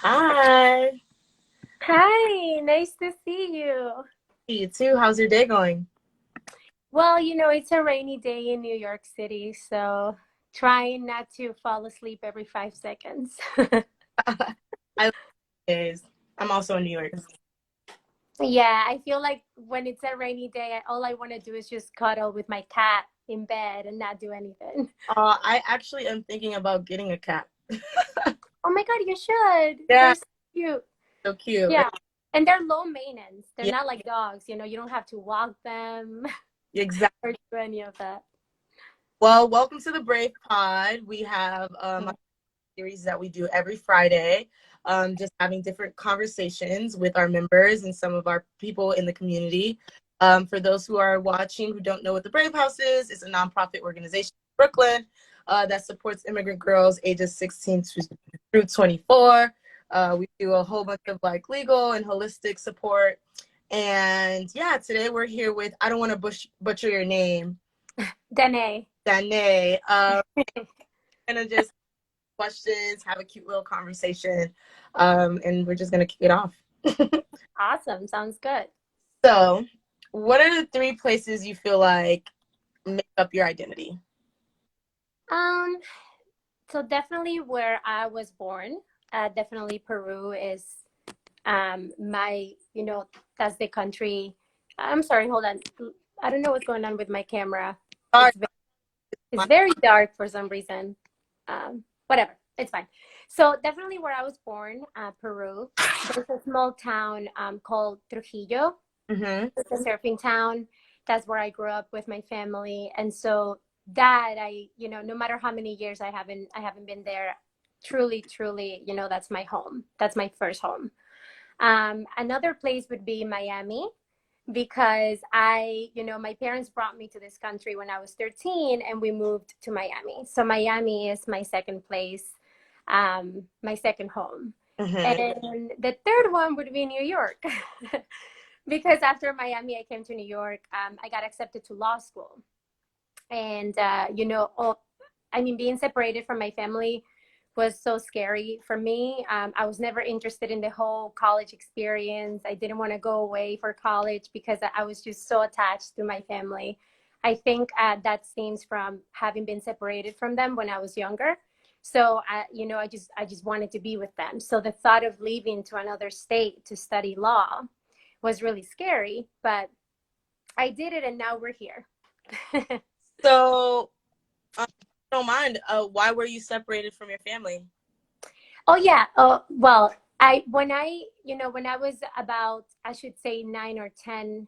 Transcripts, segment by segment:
Hi. Hi, nice to see you. You too. How's your day going? Well, it's a rainy day in New York City, so trying not to fall asleep every 5 seconds. I love days. I'm also in New York. Yeah, I feel like when it's a rainy day, all I want to do is just cuddle with my cat in bed and not do anything. I actually am thinking about getting a cat. Oh my God, you should. Yeah, They're so cute. so cute. Yeah. And they're low maintenance. They're Yeah, not like dogs, you don't have to walk them exactly. or do any of that. Well, welcome to the Brave Pod. We have a series that we do every Friday, just having different conversations with our members and some of our people in the community. For those who are watching who don't know what the Brave House is, it's a nonprofit organization in Brooklyn that supports immigrant girls ages 16 through 24. We do a whole bunch of like legal and holistic support. And yeah, today we're here with, I don't want to butcher your name, Danae. Danney. Gonna just questions, have a cute little conversation, and we're just gonna kick it off. Awesome. Sounds good. So, what are the three places you feel like make up your identity? Um, So definitely where I was born, definitely Peru is my, that's the country. I'm sorry, hold on. I don't know what's going on with my camera. Sorry, It's it's very dark for some reason. Whatever, it's fine. So definitely where I was born, Peru. There's a small town called Trujillo. mm-hmm. It's a surfing town. That's where I grew up with my family, and so that no matter how many years I haven't been there, truly, that's my home. That's my first home. Another place would be Miami because my parents brought me to this country when I was 13 and we moved to Miami. So Miami is my second place, my second home. Mm-hmm. And the third one would be New York. Because after Miami, I came to New York. I got accepted to law school. And, I mean, being separated from my family was so scary for me. I was never interested in the whole college experience. I didn't want to go away for college because I was just so attached to my family. I think that stems from having been separated from them when I was younger. So, I just wanted to be with them. So the thought of leaving to another state to study law was really scary, but I did it and now we're here. So, don't mind. Why were you separated from your family? Oh yeah. Oh well, when I was about, I should say 9 or 10,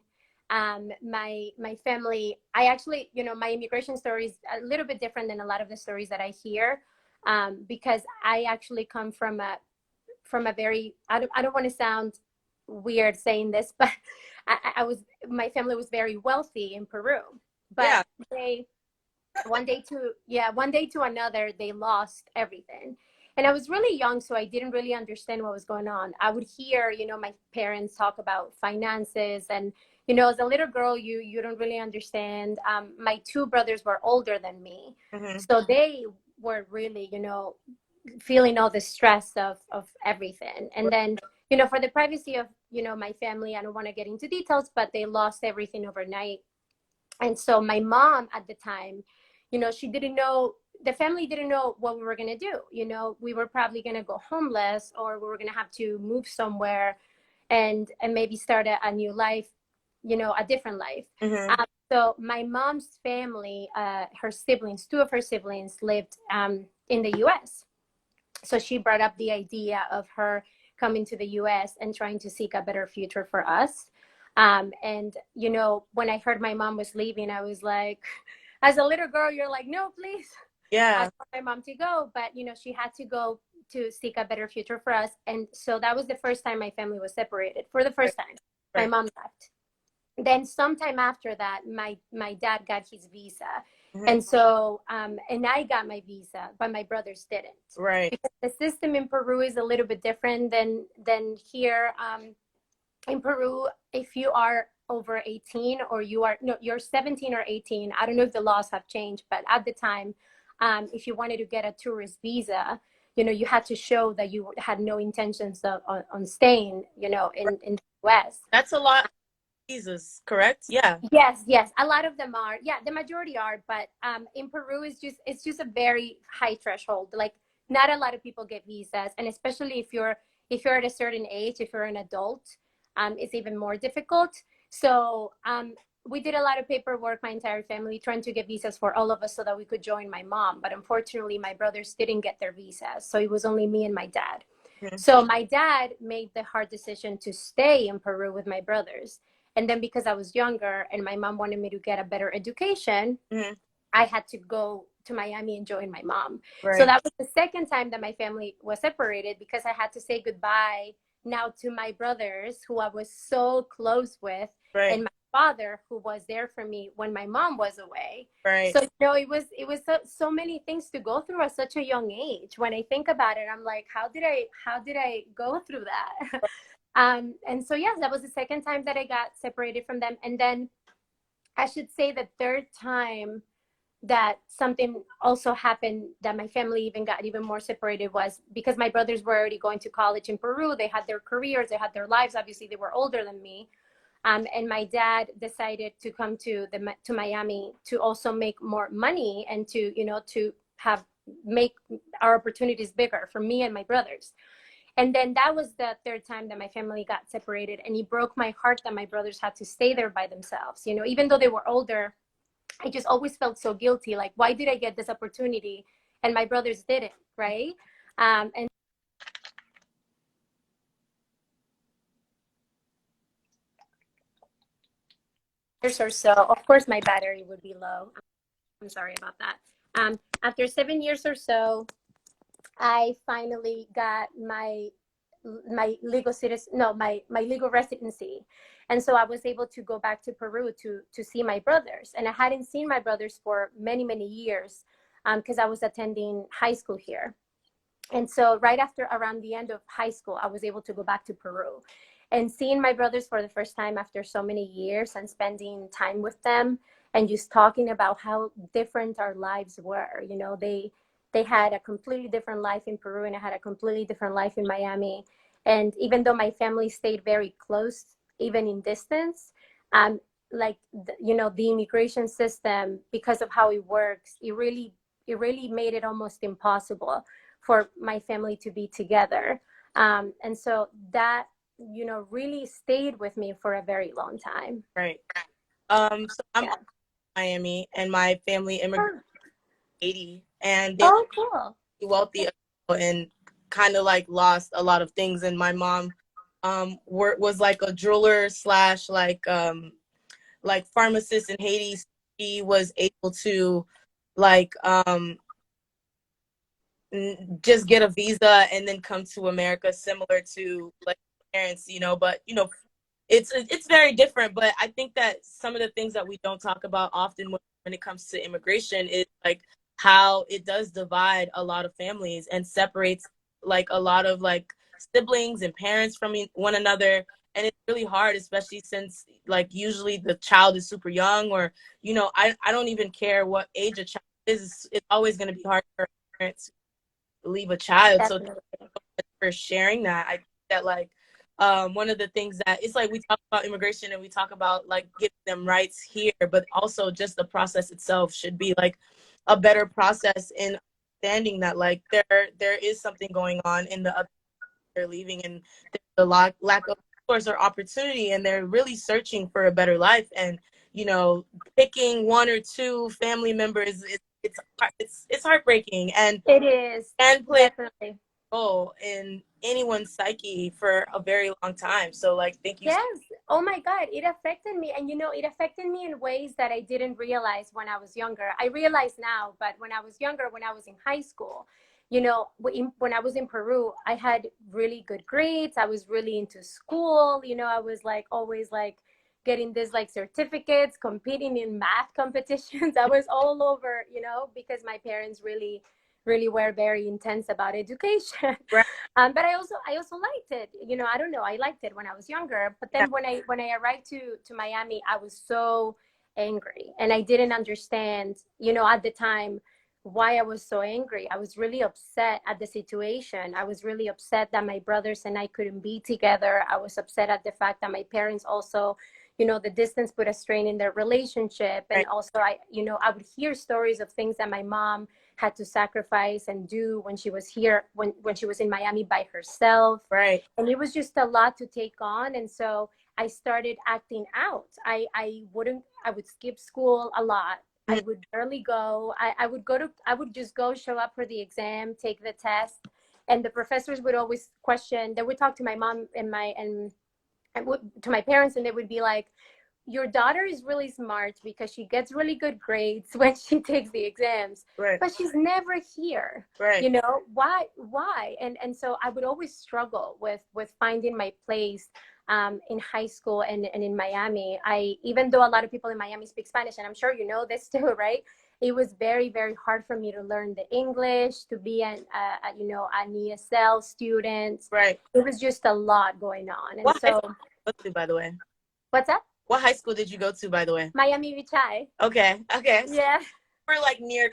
my family, I actually, my immigration story is a little bit different than a lot of the stories that I hear, because I actually come from a very, I don't want to sound weird saying this, but my family was very wealthy in Peru, but Yeah. they one day to another they lost everything. And I was really young, so I didn't really understand what was going on. I would hear, my parents talk about finances, and as a little girl, you don't really understand. My two brothers were older than me, Mm-hmm. so they were really, feeling all the stress of everything. And then, for the privacy of, my family, I don't want to get into details, but they lost everything overnight. And so my mom at the time, she didn't know, the family didn't know what we were going to do. We were probably going to go homeless, or we were going to have to move somewhere and maybe start a new life, a different life. Mm-hmm. So my mom's family, her siblings, two of her siblings lived in the US. So she brought up the idea of her coming to the US and trying to seek a better future for us. And, when I heard my mom was leaving, I was like, as a little girl, you're like, no, please. I Yeah. want my mom to go, but, she had to go to seek a better future for us. And so that was the first time my family was separated. For the Right. first time, my Right. mom left. Then sometime after that, my dad got his visa. Mm-hmm. And so, and I got my visa, but my brothers didn't. Right. Because the system in Peru is a little bit different than here. In Peru, if you are over 18, or you're 17 or 18, I don't know if the laws have changed, but at the time, if you wanted to get a tourist visa, you had to show that you had no intentions of on staying, in the US. That's a lot of visas, correct? Yeah. Yes, yes, a lot of them are. Yeah, the majority are, but in Peru, it's just a very high threshold. Like, not a lot of people get visas, and especially if you're at a certain age, if you're an adult, it's even more difficult. So we did a lot of paperwork, my entire family, trying to get visas for all of us so that we could join my mom. But unfortunately, my brothers didn't get their visas, so it was only me and my dad. Mhm. So my dad made the hard decision to stay in Peru with my brothers. And then because I was younger and my mom wanted me to get a better education, Mhm. I had to go to Miami and join my mom. So Right. that was the second time that my family was separated, because I had to say goodbye now to my brothers, who I was so close with, Right. and my father, who was there for me when my mom was away. Right. So it was so many things to go through at such a young age. When I think about it, I'm like, how did I go through that? And so yes, that was the second time that I got separated from them. And then I should say the third time that something also happened, that my family even got even more separated, was because my brothers were already going to college in Peru. They had their careers, they had their lives. Obviously, they were older than me. And my dad decided to come to Miami to also make more money, and to have make our opportunities bigger for me and my brothers. And then that was the third time that my family got separated, and it broke my heart that my brothers had to stay there by themselves. Even though they were older, I just always felt so guilty. Like, why did I get this opportunity and my brothers didn't, right? And years or so, of course, my battery would be low. I'm sorry about that. After 7 years or so, I finally got my legal citizen no my legal residency, and so I was able to go back to Peru to see my brothers. And I hadn't seen my brothers for many years, because I was attending high school here. And so right after, around the end of high school, I was able to go back to Peru, and seeing my brothers for the first time after so many years, and spending time with them, and just talking about how different our lives were. They had a completely different life in Peru, and I had a completely different life in Miami. And even though my family stayed very close, even in distance, like the immigration system, because of how it works, it really made it almost impossible for my family to be together. And so that, really stayed with me for a very long time. Right. So I'm Yeah. from Miami, and my family immigrated Oh, in 80, and they oh, cool. were wealthy and kind of like lost a lot of things. And my mom was like a jeweler slash like pharmacist in Haiti. She was able to like just get a visa and then come to America, similar to like parents, but it's very different. But I think that some of the things that we don't talk about often when it comes to immigration is like how it does divide a lot of families and separates like a lot of like siblings and parents from one another. And it's really hard, especially since like usually the child is super young, or I don't even care what age a child is. It's always going to be hard for parents leave a child. So Definitely. for sharing that, I think that like one of the things that it's like we talk about immigration and we talk about like giving them rights here, but also just the process itself should be like a better process in understanding that like there is something going on in the other they're leaving, and there's a lack of resource or opportunity, and they're really searching for a better life. And picking one or two family members, it's heartbreaking and It is, play definitely. role in anyone's psyche for a very long time. So like thank you. Yes. Oh my God, it affected me. And it affected me in ways that I didn't realize when I was younger. I realize now, but when I was younger, when I was in high school, when I was in Peru, I had really good grades. I was really into school. I was like always like getting this like certificates, competing in math competitions. I was all over, because my parents really, really were very intense about education. Right. But I also liked it. I don't know. I liked it when I was younger. But Yeah. then when I arrived to Miami, I was so angry, and I didn't understand. At the time, why I was so angry. I was really upset at the situation. I was really upset that my brothers and I couldn't be together. I was upset at the fact that my parents also, the distance put a strain in their relationship. And Right. also, I would hear stories of things that my mom had to sacrifice and do when she was here, when she was in Miami by herself. Right. And it was just a lot to take on. And so I started acting out. I would skip school a lot. I Mhm. would barely go. I would just go show up for the exam, take the test. And the professors would always question, they would talk to my mom and to my parents, and they would be like, your daughter is really smart because she gets really good grades when she takes the exams, Right. but she's never here. Right. Why? And so I would always struggle with finding my place in high school and in Miami. Even though a lot of people in Miami speak Spanish, and I'm sure you know this too, right? It was very, very hard for me to learn the English, to be an ESL student. Right. It was just a lot going on. And What high so, school did you go to, by the way? what's up? What high school did you go to, by the way? Miami Beach High. Okay. Okay. So Yeah. we're like near.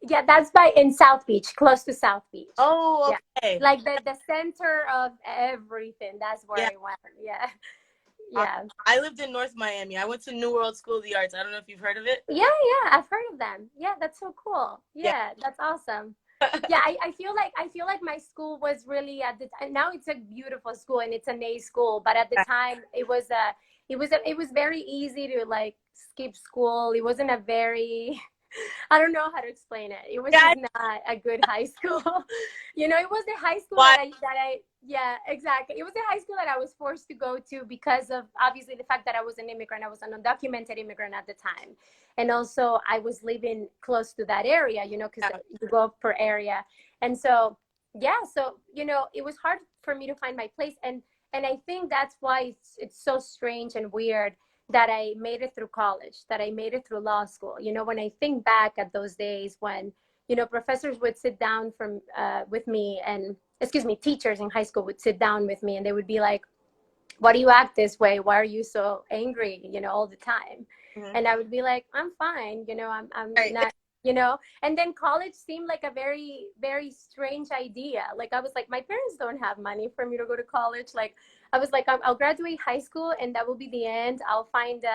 Yeah, that's in South Beach, close to South Beach. Oh, Yeah. okay. Like the center of everything. That's where Yeah. I went. Yeah. Uh, Yeah. I lived in North Miami. I went to New World School of the Arts. I don't know if you've heard of it. Yeah, yeah. I've heard of them. Yeah, that's so cool. Yeah. Yeah, that's awesome. Yeah, I feel like my school was really at the time. Now it's a beautiful school and it's an A school, but at the time it was very easy to like skip school. It wasn't a very I don't know how to explain it. It was Yeah. just not a good high school. It was the high school Why? yeah, exactly. It was the high school that I was forced to go to because of obviously the fact that I was an immigrant. I was an undocumented immigrant at the time. And also I was living close to that area, because Yeah. you go per area. And so, yeah, so, it was hard for me to find my place. And I think that's why it's so strange and weird that I made it through college, that I made it through law school. When I think back at those days when, professors would sit down with me and, excuse me, teachers in high school would sit down with me and they would be like, why do you act this way? Why are you so angry, all the time? Mhm. And I would be like, I'm fine, I'm Right. not, and then college seemed like a very, very strange idea. Like I was like, my parents don't have money for me to go to college. Like I was like, I'll graduate high school and that will be the end. I'll find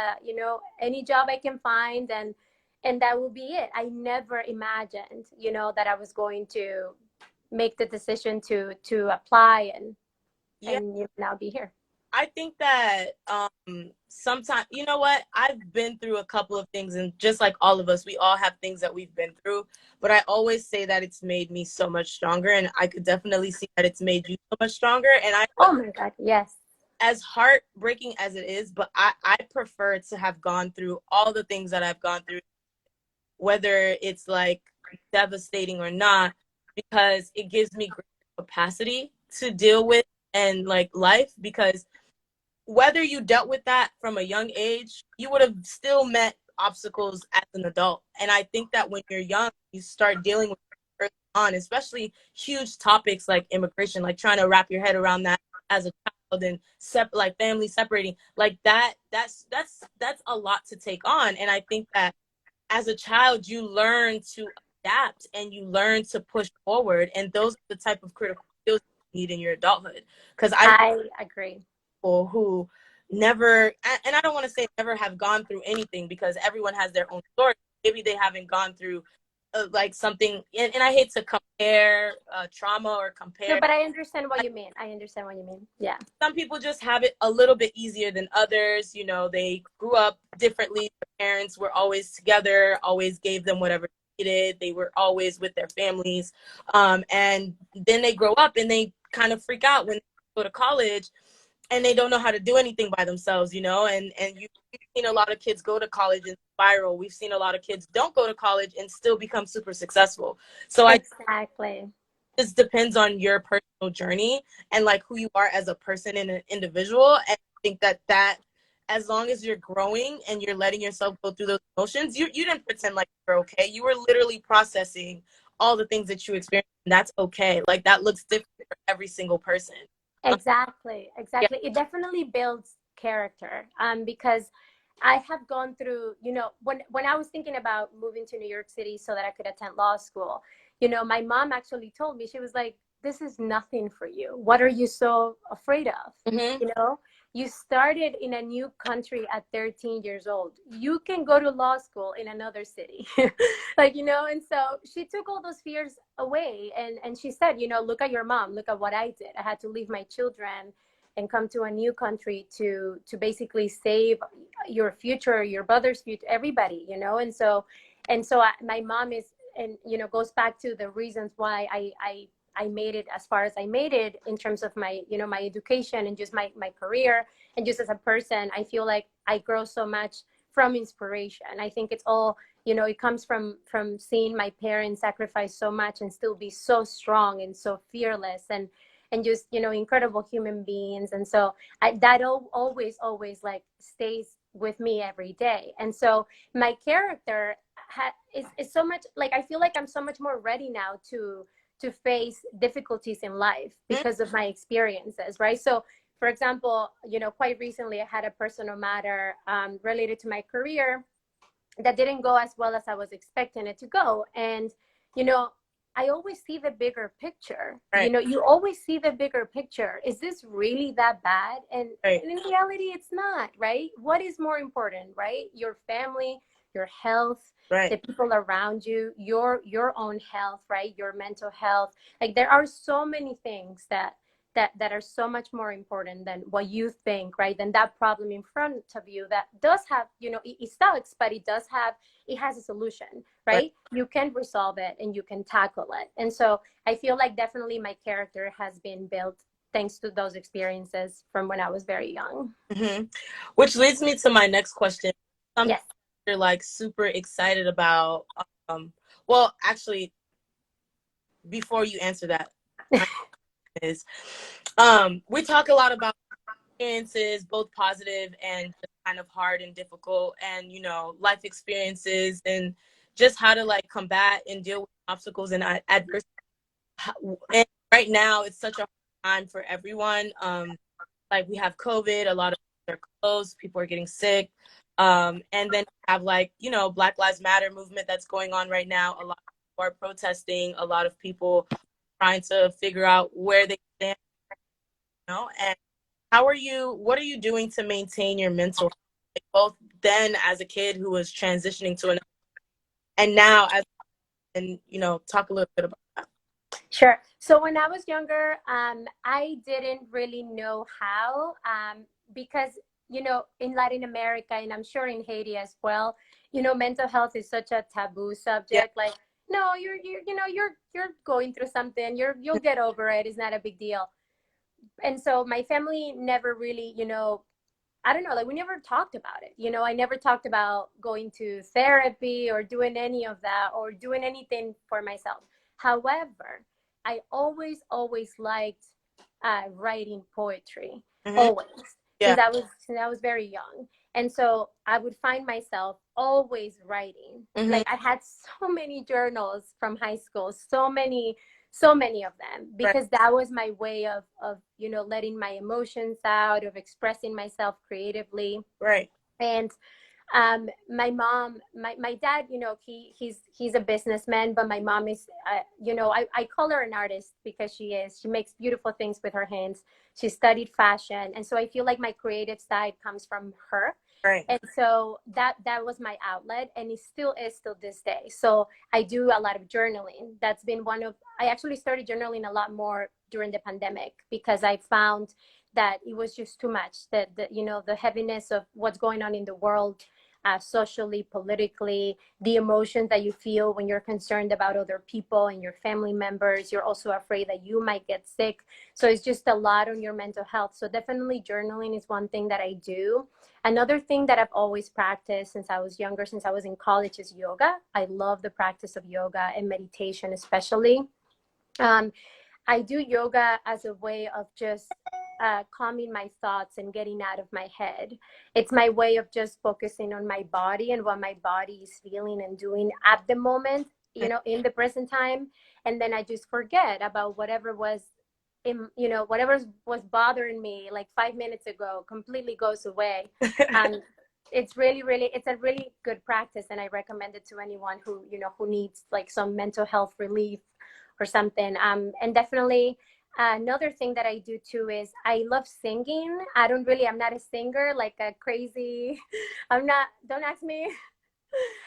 any job I can find and that will be it. I never imagined, that I was going to make the decision to apply Yeah. and now be here. I think that sometimes, you know what? I've been through a couple of things, and just like all of us, we all have things that we've been through. But I always say that it's made me so much stronger, and I could definitely see that it's made you so much stronger. And Oh my God, yes. as heartbreaking as it is, but I prefer to have gone through all the things that I've gone through, whether it's like devastating or not, because it gives me great capacity to deal with and like life. Because whether you dealt with that from a young age, you would have still met obstacles as an adult. And I think that when you're young, you start dealing with it early on, especially huge topics like immigration, like trying to wrap your head around that as a child and like family separating, like that's a lot to take on. And I think that as a child, you learn to adapt and you learn to push forward. And those are the type of critical skills you need in your adulthood. Because I I agree. people who never, and I don't want to say never have gone through anything because everyone has their own story. Maybe they haven't gone through like something, and I hate to compare trauma or No, compare. but I understand what you mean. I understand what you mean. Yeah. Some people just have it a little bit easier than others. They grew up differently. Their parents were always together, always gave them whatever they needed. They were always with their families. And then they grow up and they kind of freak out when they go to college and they don't know how to do anything by themselves, and you've seen a lot of kids go to college and spiral. We've seen a lot of kids don't go to college and still become super successful. So I Exactly. just depends on your personal journey and like who you are as a person and an individual. And I think that as long as you're growing and you're letting yourself go through those emotions, you didn't pretend like you're okay. You were literally processing all the things that you experienced, and that's okay. Like that looks different for every single person. Exactly. Yeah. Exactly. It definitely builds character. Because I have gone through, when I was thinking about moving to New York City so that I could attend law school, my mom actually told me, she was like, this is nothing for you. What are you so afraid of? Mm-hmm. You know, you started in a new country at 13 years old. You can go to law school in another city. And so she took all those fears away, and she said, look at your mom, look at what I did. I had to leave my children and come to a new country to basically save your future, your brother's future, everybody, my mom is, and goes back to the reasons why I made it as far as I made it in terms of my my education and just my career, and just as a person. I feel like I grow so much from inspiration. I think it's all, it comes from seeing my parents sacrifice so much and still be so strong and so fearless, and just incredible human beings. And so that always like stays with me every day. And so my character is so much like, I feel like I'm so much more ready now to face difficulties in life because of my experiences, right? So for example, quite recently I had a personal matter related to my career that didn't go as well as I was expecting it to go. And, you know, I always see the bigger picture. Right. You always see the bigger picture. Is this really that bad? And Right. in reality, it's not, right? What is more important, right? Your family, your health, Right. the people around you, your own health, right? Your mental health. Like there are so many things that are so much more important than what you think, right? Than that problem in front of you that does have, it sucks, but it has a solution, Right. right? You can resolve it and you can tackle it. And so I feel like definitely my character has been built thanks to those experiences from when I was very young. Mm-hmm. Which leads me to my next question. Something Yes. you're like super excited about. Well, actually, before you answer that, my is we talk a lot about experiences, both positive and just kind of hard and difficult, and life experiences, and just how to like combat and deal with obstacles and adversity. And right now, it's such a hard time for everyone. Like we have COVID, a lot of things are closed, people are getting sick, and then we have like Black Lives Matter movement that's going on right now. A lot of people are protesting. A lot of people trying to figure out where they stand. And what are you doing to maintain your mental health? Like, both then as a kid who was transitioning to another, and now as, and talk a little bit about that. Sure. So when I was younger, I didn't really know how, because in Latin America, and I'm sure in Haiti as well, mental health is such a taboo Yeah. subject. Like, no, you're going through something. You'll get over it. It's not a big deal. And so my family never really, I don't know, like we never talked about it. I never talked about going to therapy or doing any of that or doing anything for myself. However, I always liked writing poetry, Hmm. always, Yeah. since I was very young. And so I would find myself always writing. Hmm. Like I had so many journals from high school, so many of them, Right. because that was my way of letting my emotions out, of expressing myself creatively. Right. And my dad, he's a businessman, but my mom is, I call her an artist because she makes beautiful things with her hands. She studied fashion, and so I feel like my creative side comes from her. Right. And so that was my outlet, and it still is till this day. So I do a lot of journaling. That's been I actually started journaling a lot more during the pandemic because I found that it was just too much, that the heaviness of what's going on in the world, socially, politically, the emotions that you feel when you're concerned about other people and your family members. You're also afraid that you might get sick. So it's just a lot on your mental health. So definitely journaling is one thing that I do. Another thing that I've always practiced since I was younger, since I was in college, is yoga. I love the practice of yoga and meditation, especially. Um, I do yoga as a way of just calming my thoughts and getting out of my head. It's my way of just focusing on my body and what my body is feeling and doing at the moment, in the present time. And then I just forget about whatever was whatever was bothering me like 5 minutes ago, completely goes away. it's really, really, it's a really good practice, and I recommend it to anyone who, who needs like some mental health relief or something. And definitely another thing that I do too is I love singing. I'm not a singer like a crazy. I'm not. Don't ask me.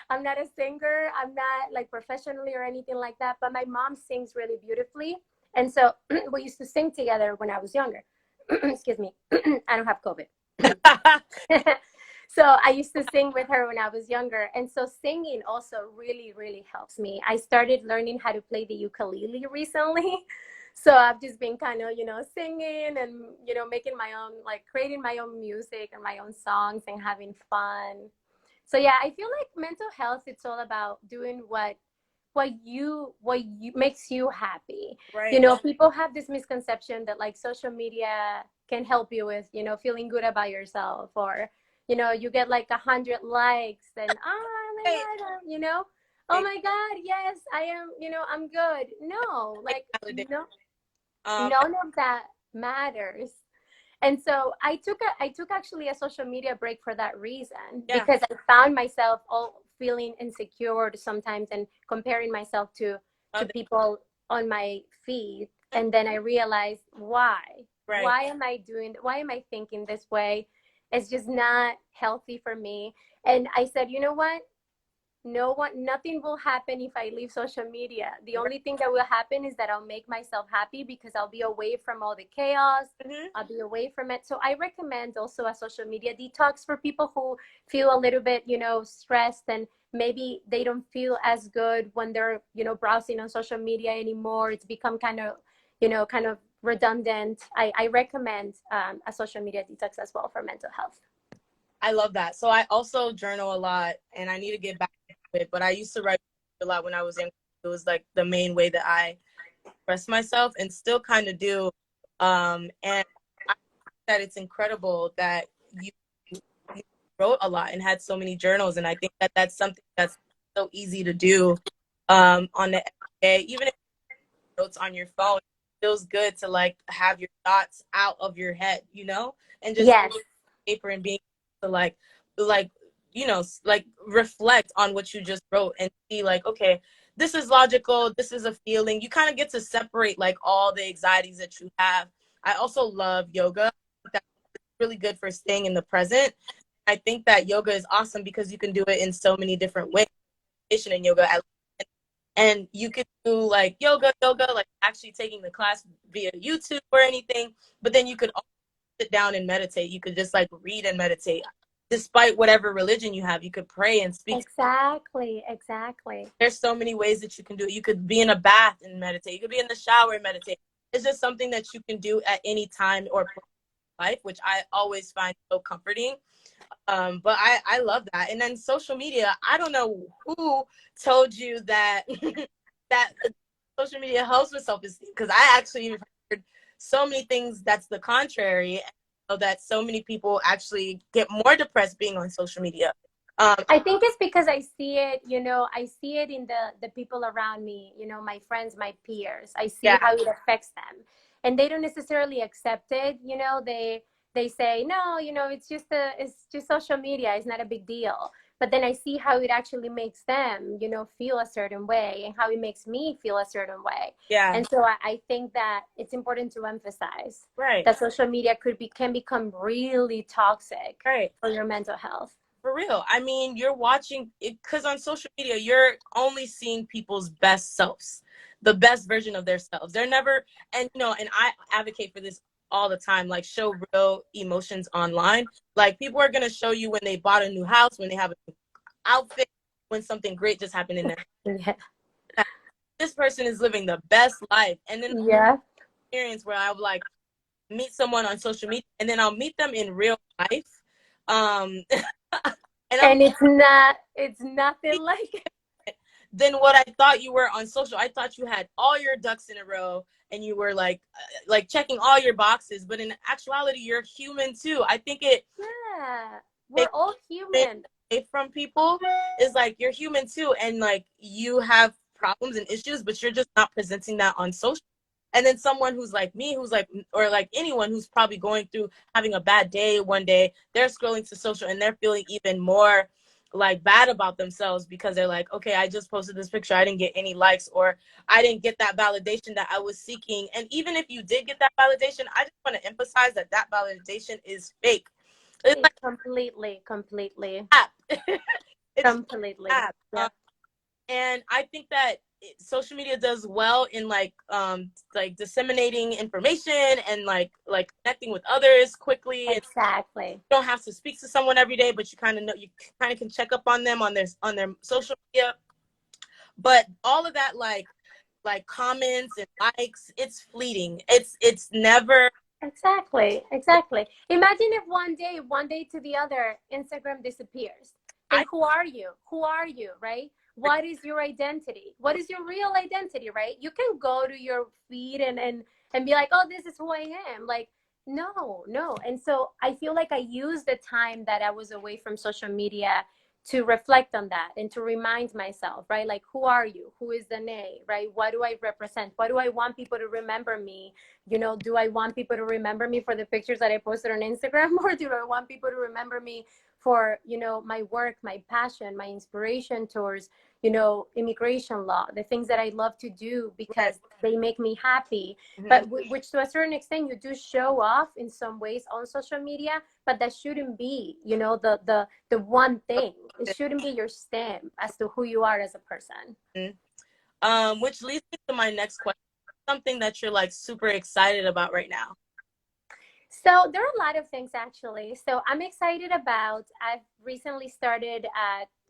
I'm not a singer. I'm not like professionally or anything like that. But my mom sings really beautifully, and so we used to sing together when I was younger. Excuse me. I don't have COVID. So I used to sing with her when I was younger. And so singing also really, really helps me. I started learning how to play the ukulele recently. So I've just been kind of, singing and, making my own, like creating my own music and my own songs and having fun. So yeah, I feel like mental health, it's all about doing what you makes you happy. Right. People have this misconception that like social media can help you with, feeling good about yourself, or you get like 100 likes and oh my Right. god, oh my god, yes, I am, I'm good. No, Like like, validate. no, Um, none of that matters. And so I took actually a social media break for that reason, yeah. because I found myself all feeling insecure sometimes and comparing myself to Other, people on my feed. And then I realized right. why am I thinking this way? It's just not healthy for me. And I said, you know what, nothing will happen if I leave social media. The Right. only thing that will happen is that I'll make myself happy because I'll be away from all the chaos. Mm-hmm. I'll be away from it. So I recommend also a social media detox for people who feel a little bit, stressed, and maybe they don't feel as good when they're, browsing on social media anymore. It's become kind of redundant. I recommend a social media detox as well for mental health. I love that. So I also journal a lot, and I need to get back to it. But I used to write a lot when I was younger. It was like the main way that I express myself, and still kind of do. And I think that it's incredible that you wrote a lot and had so many journals, and I think that that's something that's so easy to do on the day, even if notes on your phone. It feels good to like have your thoughts out of your head, and just Yes, paper and being able to like like reflect on what you just wrote and see like, okay, this is logical, this is a feeling. You kind of get to separate like all the anxieties that you have. I also love yoga. That's really good for staying in the present. I think that yoga is awesome because you can do it in so many different ways. In yoga, and you could do like yoga, like actually taking the class via YouTube or anything. But then you could also sit down and meditate. You could just like read and meditate. Despite whatever religion you have, you could pray and speak. exactly, exactly. There's so many ways that you can do it. You could be in a bath and meditate. You could be in the shower and meditate. It's just something that you can do at any time or place in life, which I always find so comforting. But I love that. And then social media, I don't know who told you that that social media helps with self-esteem, because I actually heard so many things that's the contrary, so that so many people actually get more depressed being on social media. I think it's because I see it, I see it in the people around me, my friends, my peers. I see Yeah, how it affects them. And they don't necessarily accept it, they say, no, it's just social media, it's not a big deal. But then I see how it actually makes them, feel a certain way, and how it makes me feel a certain way. yeah, And so I think that it's important to emphasize right, that social media can become really toxic right. for your mental health. For real. I mean, you're watching it because on social media, you're only seeing people's best selves, the best version of their selves. They're never, and and I advocate for this all the time, like show real emotions online. Like people are going to show you when they bought a new house, when they have a new outfit, when something great just happened in their Yeah. life. This person is living the best life. And then Yeah. experience where I would like meet someone on social media and then I'll meet them in real life. And I'm And it's nothing like than what I thought you were on social. I thought you had all your ducks in a row and you were like checking all your boxes, but in actuality, you're human too. I think it yeah. We're takes all it human. away from people is like you're human too, and like you have problems and issues, but you're just not presenting that on social. And then someone who's like me, who's like, or like anyone who's probably going through having a bad day one day, they're scrolling to social and they're feeling even more like bad about themselves because they're like, okay, I just posted this picture, I didn't get any likes, or I didn't get that validation that I was seeking. And even if you did get that validation, I just want to emphasize that that validation is fake. It's It like completely, app. It's completely. app. Yeah, And I think that social media does well in like disseminating information and like connecting with others quickly, and exactly. you don't have to speak to someone every day, but you kind of know, you kind of can check up on them on their social media. But all of that, like comments and likes, it's fleeting. It's never. Exactly. Imagine if one day to the other, Instagram disappears. Then I who are you? Who are you, right? What is your identity? What is your real identity, right? You can go to your feed and be like, oh, this is who I am. Like, no. And so I feel like I used the time that I was away from social media to reflect on that and to remind myself, right? Like, who are you? Who is Danney, right? What do I represent? What do I want people to remember me? Do I want people to remember me for the pictures that I posted on Instagram, or do I want people to remember me for, my work, my passion, my inspiration towards, immigration law, the things that I love to do right. because they make me happy, Mm-hmm. but which to a certain extent you do show off in some ways on social media, but that shouldn't be, the one thing. It shouldn't be your stamp as to who you are as a person. Which leads me to my next question. Something that you're like super excited about right now. So there are a lot of things actually. So I'm excited about. I've recently started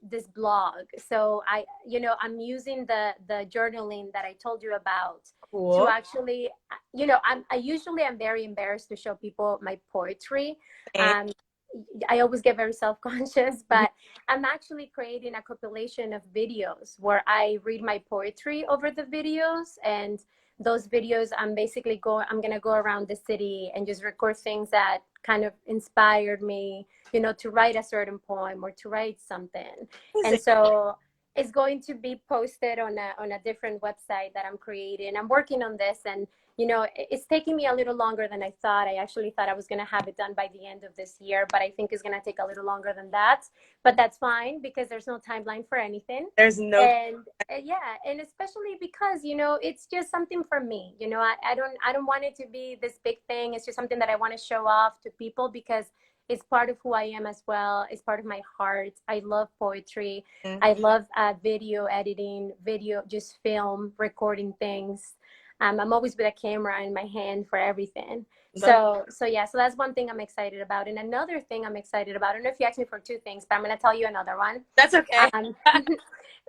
this blog. So I'm using the journaling that I told you about to Cool. actually, I usually am very embarrassed to show people my poetry. And, Um, I always get very self-conscious, mhm. but I'm actually creating a compilation of videos where I read my poetry over the videos, and those videos I'm gonna go around the city and just record things that kind of inspired me, to write a certain poem or to write something. And so it's going to be posted on a different website that I'm creating. I'm working on this, and it's taking me a little longer than I thought. I actually thought I was going to have it done by the end of this year, but I think it's going to take a little longer than that. But that's fine because there's no timeline for anything. There's no. And yeah, and especially because it's just something for me. I don't want it to be this big thing. It's just something that I want to show off to people because it's part of who I am as well. It's part of my heart. I love poetry. Mhm. I love video editing, just film, recording things. I'm always with a camera in my hand for everything. So yeah, so that's one thing I'm excited about. And another thing I'm excited about, I don't know if you asked me for two things, but I'm going to tell you another one. That's okay. Um,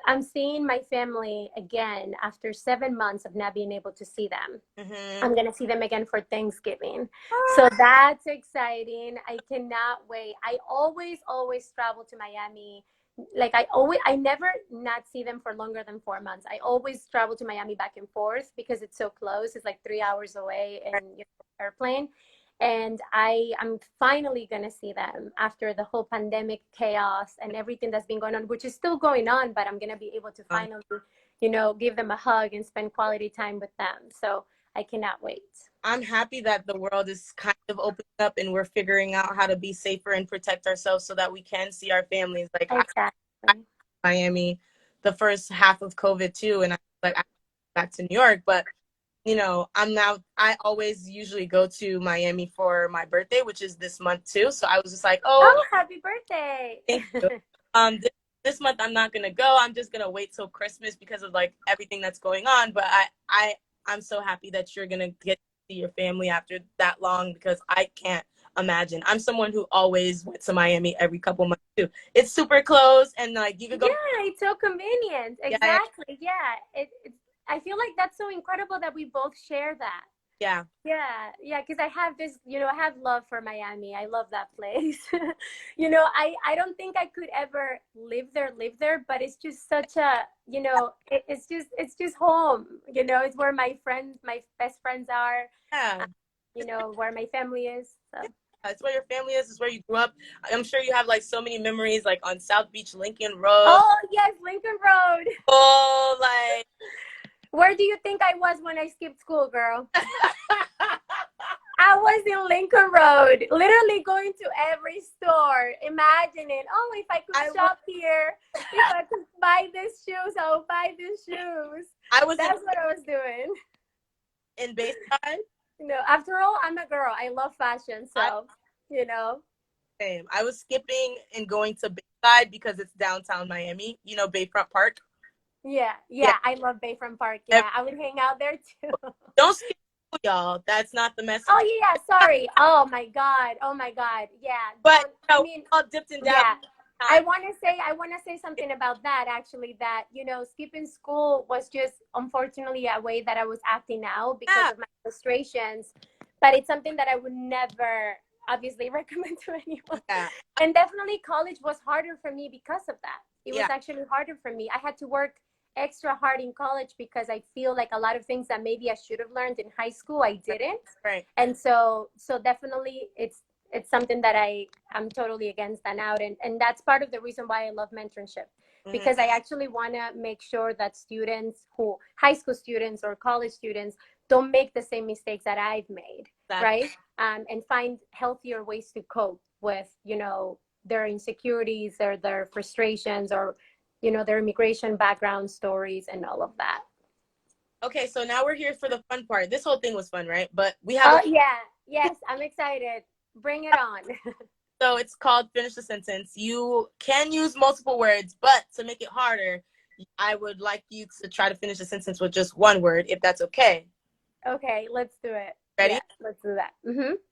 I'm seeing my family again after 7 months of not being able to see them. Mm-hmm. I'm going to see them again for Thanksgiving. So that's exciting. I cannot wait. I always travel to Miami. Like I never not see them for longer than 4 months. I always travel to Miami back and forth because it's so close. It's like 3 hours away in airplane. And I'm finally going to see them after the whole pandemic chaos and everything that's been going on, which is still going on, but I'm going to be able to finally, give them a hug and spend quality time with them. So I cannot wait. I'm happy that the world is kind of opening up and we're figuring out how to be safer and protect ourselves so that we can see our families. Like I Exactly. Miami the first half of COVID too, and I back to New York, but I always usually go to Miami for my birthday, which is this month too. So I was just like, oh, Oh, happy birthday. thank you. This month I'm not gonna go. I'm just gonna wait till Christmas because of like everything that's going on. But I'm so happy that you're gonna get to see your family after that long because I can't imagine. I'm someone who always went to Miami every couple months too. It's super close and like you could go. Yeah, it's so convenient. Yeah, Exactly. Yeah. I feel like that's so incredible that we both share that. yeah. Yeah, because I have this, I have love for Miami. I love that place. I don't think I could ever live there, but it's just such a, it's just home. It's where my best friends are, Yeah. where my family is. So. It's where your family is. It's where you grew up. I'm sure you have like so many memories, like on South Beach, Lincoln Road. Oh yes, Lincoln Road. Oh, like Where do you think I was when I skipped school, girl? I was in Lincoln Road, literally going to every store, imagining, oh, if I could I was shop here, if I could buy these shoes, I'll buy these shoes. I was That's what I was doing. in Bayside. After all, I'm a girl. I love fashion, I so you know. same. I was skipping and going to Bayside because it's downtown Miami. You know, Bayfront Park. Yeah, Yeah. yeah, I love Bayfront Park. Yeah, I would hang out there too. Don't skip school, y'all. That's not the Oh message. yeah, sorry. Oh my God. Oh my God. Yeah. But Don't. you I know, mean, all dipped and dabbed. yeah. I want to say something about that actually. That skipping school was just unfortunately a way that I was acting out because Yeah. of my frustrations. But it's something that I would never obviously recommend to anyone. Yeah. And definitely college was harder for me because of that. It was Yeah. actually harder for me. I had to work extra hard in college because I feel like a lot of things that maybe I should have learned in high school I didn't. Right. And so definitely it's something that I'm totally against and out, and that's part of the reason why I love mentorship, because I actually want to make sure that students who high school students or college students don't make the same mistakes that I've made, right? And find healthier ways to cope with their insecurities or their frustrations or their immigration background stories and all of that. Okay, so now we're here for the fun part. This whole thing was fun, right? But we have Oh yeah, yes, I'm excited. Bring it on. so it's called finish the sentence. You can use multiple words, but to make it harder, I would like you to try to finish the sentence with just one word, if that's okay. Okay, let's do it. Ready? Yeah, let's do that.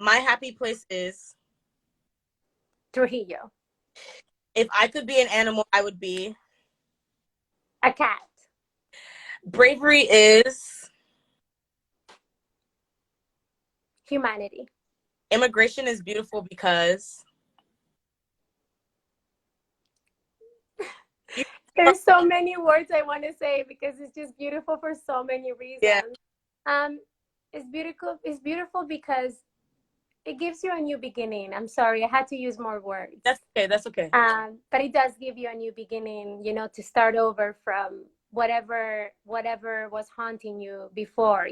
My happy place is. Trujillo. If I could be an animal, I would be. A cat. Bravery is. Humanity. Immigration is beautiful because. There's so many words I want to say because it's just beautiful for so many reasons. Yeah. It's beautiful. It's beautiful because it gives you a new beginning. I'm sorry, I had to use more words. That's okay. That's okay. But it does give you a new beginning, to start over from whatever was haunting you before,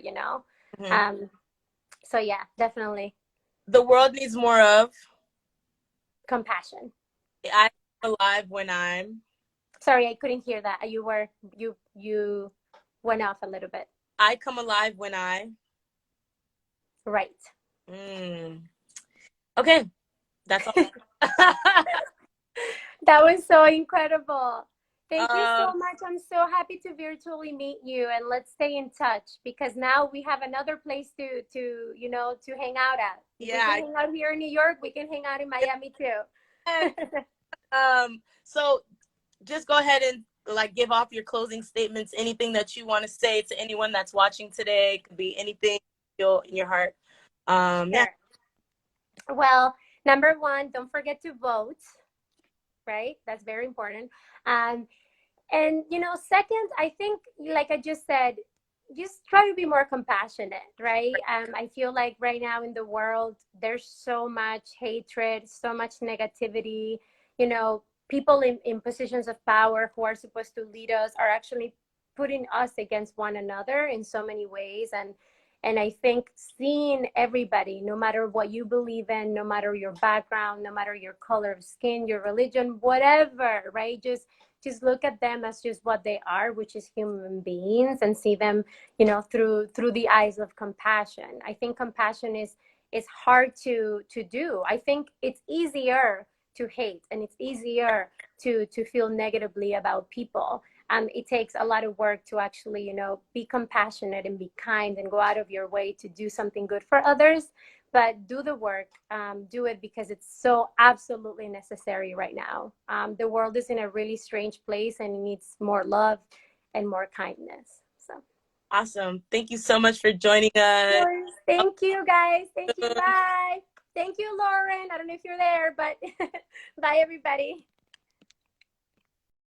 So yeah, definitely. The world needs more of. Compassion. I'm alive when I'm. Sorry, I couldn't hear that. You went off a little bit. I come alive when I. Right. Okay, that's all. That was so incredible. Thank you so much. I'm so happy to virtually meet you, and let's stay in touch because now we have another place to hang out at. Yeah. We can hang out here in New York. We can hang out in Miami too. So just go ahead and give off your closing statements. Anything that you want to say to anyone that's watching today. It could be anything you feel in your heart. Sure. Yeah. Well, number one, don't forget to vote. Right? That's very important. And second, I think, like I just said, just try to be more compassionate, right? I feel like right now in the world, there's so much hatred, so much negativity. People in positions of power who are supposed to lead us are actually putting us against one another in so many ways. And I think seeing everybody, no matter what you believe in, no matter your background, no matter your color of skin, your religion, whatever, right? Just look at them as just what they are, which is human beings, and see them, through the eyes of compassion. I think compassion is hard to do. I think it's easier to hate, and it's easier to feel negatively about people. It takes a lot of work to actually, be compassionate and be kind and go out of your way to do something good for others. But do the work, do it because it's so absolutely necessary right now. The world is in a really strange place and it needs more love and more kindness. So awesome. Thank you so much for joining us. Thank you, guys. Thank you. Bye. Thank you, Lauren. I don't know if you're there, but bye, everybody.